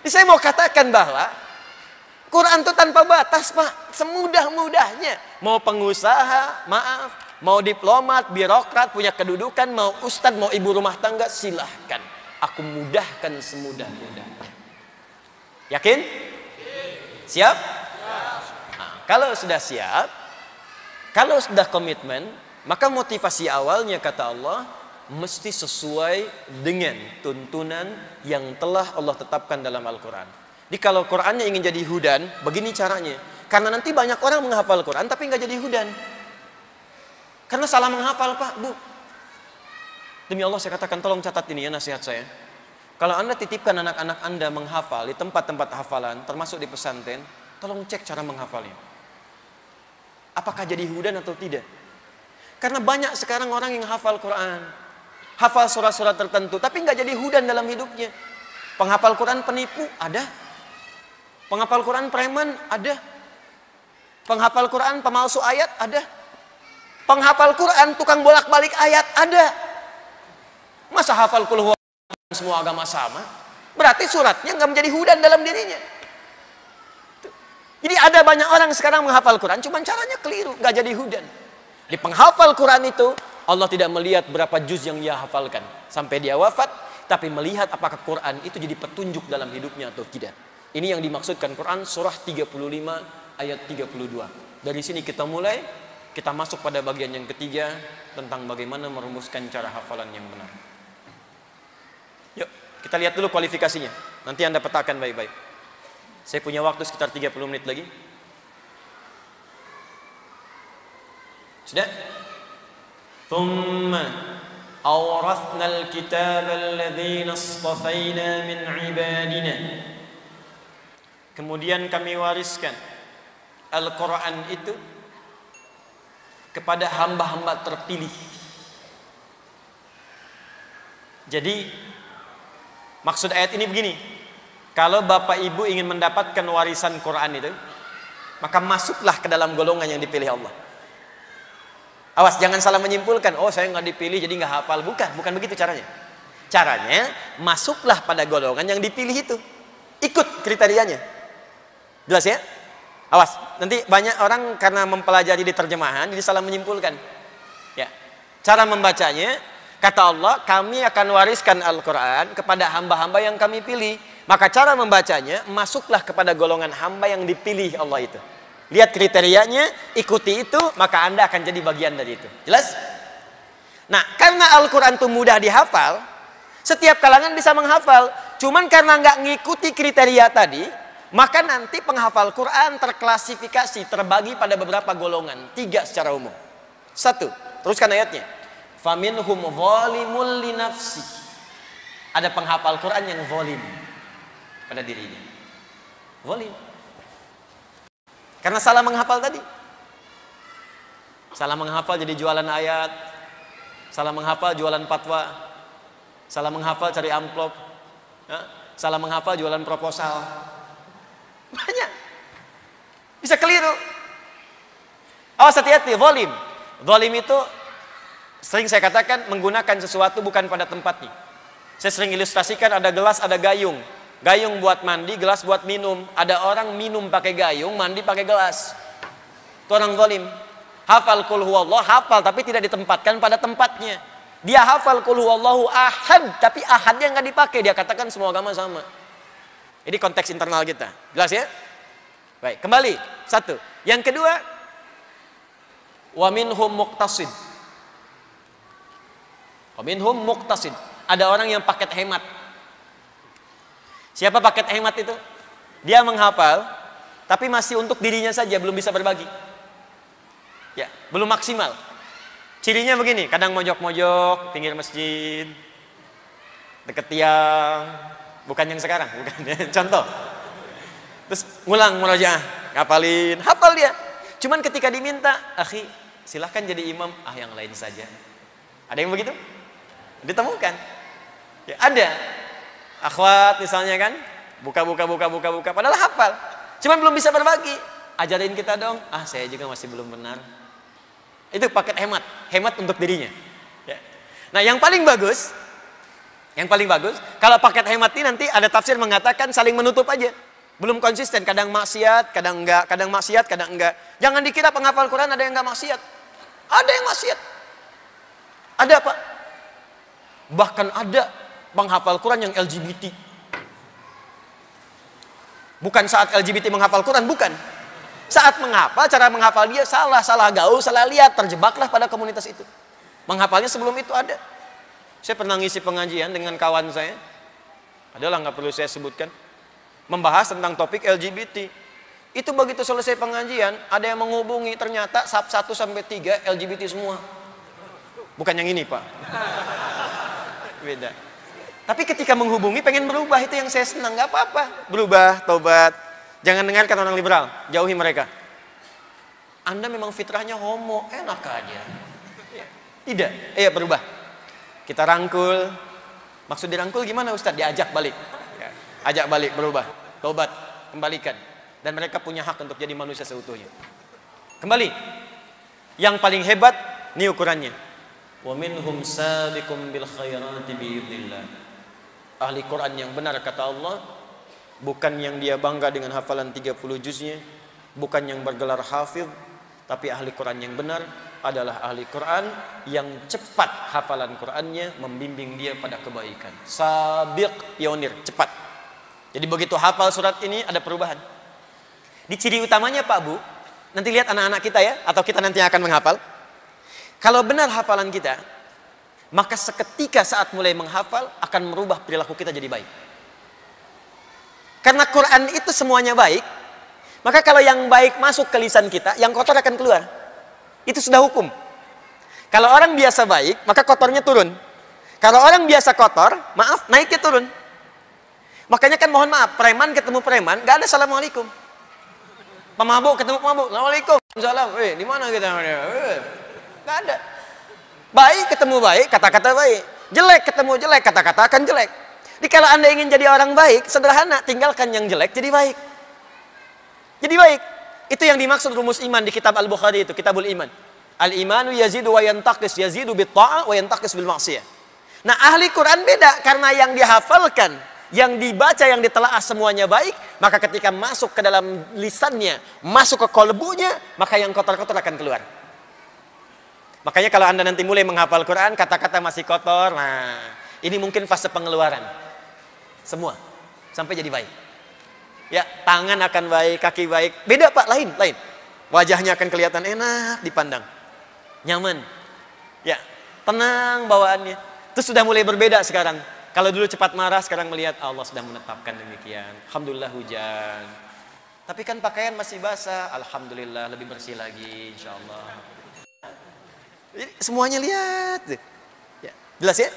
Jadi saya mau katakan bahwa Quran itu tanpa batas, Pak. Semudah-mudahnya. Mau pengusaha, maaf. Mau diplomat, birokrat, punya kedudukan. Mau ustadz, mau ibu rumah tangga, silahkan. Aku mudahkan semudah-mudahnya. Yakin? Siap? Nah, kalau sudah siap, kalau sudah komitmen, maka motivasi awalnya kata Allah mesti sesuai dengan tuntunan yang telah Allah tetapkan dalam Al-Quran. Jadi kalau Qurannya ingin jadi hudan, begini caranya. Karena nanti banyak orang menghafal Quran tapi nggak jadi hudan. Karena salah menghafal, Pak, Bu. Demi Allah saya katakan, tolong catat ini ya nasihat saya. Kalau Anda titipkan anak-anak Anda menghafal di tempat-tempat hafalan, termasuk di pesantren, tolong cek cara menghafalnya. Apakah jadi hudan atau tidak? Karena banyak sekarang orang yang hafal Quran, hafal surat-surat tertentu, tapi nggak jadi hudan dalam hidupnya. Penghafal Quran penipu, ada. Penghafal Quran preman, ada. Penghafal Quran pemalsu ayat, ada. Penghafal Quran tukang bolak-balik ayat, ada. Masa hafal kul huwallahu semua agama sama? Berarti suratnya nggak menjadi hudan dalam dirinya. Jadi ada banyak orang sekarang menghafal Quran, cuman caranya keliru, nggak jadi hudan. Di penghafal Quran itu Allah tidak melihat berapa juz yang dia hafalkan sampai dia wafat, tapi melihat apakah Quran itu jadi petunjuk dalam hidupnya atau tidak. Ini yang dimaksudkan Quran surah 35 ayat 32. Dari sini kita mulai, kita masuk pada bagian yang ketiga tentang bagaimana merumuskan cara hafalan yang benar. Yuk, kita lihat dulu kualifikasinya. Nanti Anda petakan baik-baik. Saya punya waktu sekitar 30 menit lagi. Sudah? Thumma awrathna al-kitab alladhina istafayna min ibadina. Kemudian kami wariskan Al-Quran itu kepada hamba-hamba terpilih. Jadi maksud ayat ini begini, kalau bapak ibu ingin mendapatkan warisan Quran itu, maka masuklah ke dalam golongan yang dipilih Allah. Awas, jangan salah menyimpulkan, oh saya nggak dipilih jadi nggak hafal. Bukan begitu caranya. Caranya, masuklah pada golongan yang dipilih itu. Ikut kriterianya. Jelas ya? Awas, nanti banyak orang karena mempelajari di terjemahan jadi salah menyimpulkan. Ya. Cara membacanya, kata Allah, kami akan wariskan Al-Quran kepada hamba-hamba yang kami pilih. Maka cara membacanya, masuklah kepada golongan hamba yang dipilih Allah itu. Lihat kriterianya, ikuti itu, maka Anda akan jadi bagian dari itu. Jelas? Nah, karena Al-Quran itu mudah dihafal, setiap kalangan bisa menghafal. Cuman karena nggak ngikuti kriteria tadi, maka nanti penghafal Quran terklasifikasi, terbagi pada beberapa golongan. 3 secara umum. 1, teruskan ayatnya. Faminhum zalimul linafsi. Ada penghafal Quran yang zalim pada dirinya. Zalim. Karena salah menghafal tadi. Salah menghafal jadi jualan ayat. Salah menghafal jualan fatwa. Salah menghafal cari amplop. Salah menghafal jualan proposal. Banyak. Bisa keliru. Awas, hati-hati, zalim. Zalim itu sering saya katakan menggunakan sesuatu bukan pada tempatnya. Saya sering ilustrasikan, ada gelas, ada gayung. Gayung buat mandi, gelas buat minum. Ada orang minum pakai gayung, mandi pakai gelas. Itu orang zalim. Hafal qul huwallahu, hafal tapi tidak ditempatkan pada tempatnya. Dia hafal qul huwallahu ahad, tapi ahadnya nggak dipakai. Dia katakan semua agama sama. Ini konteks internal kita. Jelas ya? Baik, kembali. 1. Yang kedua, wa minhum muqtasid. Wa minhum muqtasid. Ada orang yang paket hemat. Siapa paket hemat itu? Dia menghafal, tapi masih untuk dirinya saja, belum bisa berbagi. Ya, belum maksimal. Cirinya begini, kadang mojok-mojok, pinggir masjid, deket tiang, bukan yang sekarang, bukan. Contoh. Terus ngulang murojaah, ngapalin, hafal dia. Cuman ketika diminta, akhi, silahkan jadi imam, yang lain saja. Ada yang begitu? Ditemukan. Ya, ada. Akhwat misalnya kan, buka, padahal hafal. Cuman belum bisa berbagi. Ajarin kita dong. Saya juga masih belum benar. Itu paket hemat untuk dirinya. Ya. Nah, yang paling bagus, Yang paling bagus, kalau paket hemat ini nanti ada tafsir mengatakan saling menutup aja. Belum konsisten, kadang maksiat, kadang enggak, kadang maksiat, kadang enggak. Jangan dikira penghafal Quran ada yang enggak maksiat. Ada yang maksiat. Ada, Pak. Bahkan ada penghafal Quran yang LGBT. Bukan saat LGBT menghafal Quran, bukan. Saat menghafal, cara menghafal dia salah gaul, salah lihat, terjebaklah pada komunitas itu. Menghafalnya sebelum itu ada. Saya pernah ngisi pengajian dengan kawan saya. Adalah nggak perlu saya sebutkan. Membahas tentang topik LGBT. Itu begitu selesai pengajian, ada yang menghubungi, ternyata sub 1 sampai 3 LGBT semua. Bukan yang ini, Pak. Beda. Tapi ketika menghubungi pengen berubah, itu yang saya senang. Nggak apa-apa. Berubah, tobat. Jangan dengarkan orang liberal. Jauhi mereka. Anda memang fitrahnya homo. Enak aja. Tidak. Berubah. Kita rangkul. Maksud dirangkul gimana, Ustadz? Diajak balik. Ajak balik, berubah. Tobat. Kembalikan. Dan mereka punya hak untuk jadi manusia seutuhnya. Kembali. Yang paling hebat, ini ukurannya. Wa minhum sabiqum bil khairati biidznillah. Ahli Quran yang benar kata Allah, bukan yang dia bangga dengan hafalan 30 juznya, bukan yang bergelar hafidh, tapi ahli Quran yang benar adalah ahli Quran yang cepat hafalan Qurannya, membimbing dia pada kebaikan. Sabiq, pionir, cepat. Jadi begitu hafal surat ini ada perubahan. Di ciri utamanya Pak Bu, nanti lihat anak-anak kita ya, atau kita nanti akan menghafal. Kalau benar hafalan kita, maka seketika saat mulai menghafal akan merubah perilaku kita jadi baik. Karena Quran itu semuanya baik, maka kalau yang baik masuk ke lisan kita, yang kotor akan keluar. Itu sudah hukum. Kalau orang biasa baik, maka kotornya turun. Kalau orang biasa kotor, maaf, naiknya turun. Makanya kan mohon maaf, preman ketemu preman, gak ada assalamualaikum. Pemabuk ketemu pemabuk, assalamualaikum, salam. Di mana kita? Gak ada. Baik ketemu baik, kata-kata baik. Jelek ketemu jelek, kata-kata akan jelek. Jadi kalau Anda ingin jadi orang baik, sederhana, tinggalkan yang jelek jadi baik. Jadi baik. Itu yang dimaksud rumus iman di kitab Al-Bukhari itu, Kitabul Iman. Al-imanu yazidu wa yantaqis, yazidu bit ta'a wa yantaqis bil maksiyah. Nah, ahli Quran beda, karena yang dihafalkan, yang dibaca, yang ditelaah semuanya baik, maka ketika masuk ke dalam lisannya, masuk ke kolbunya, maka yang kotor-kotor akan keluar. Makanya kalau Anda nanti mulai menghafal Quran, kata-kata masih kotor, nah, ini mungkin fase pengeluaran. Semua sampai jadi baik. Ya, tangan akan baik, kaki baik. Beda Pak, lain. Wajahnya akan kelihatan enak dipandang. Nyaman. Ya, tenang bawaannya. Itu sudah mulai berbeda sekarang. Kalau dulu cepat marah, sekarang melihat Allah sudah menetapkan demikian. Alhamdulillah hujan. Tapi kan pakaian masih basah. Alhamdulillah lebih bersih lagi, insyaallah. Jadi semuanya lihat. Ya, jelas ya?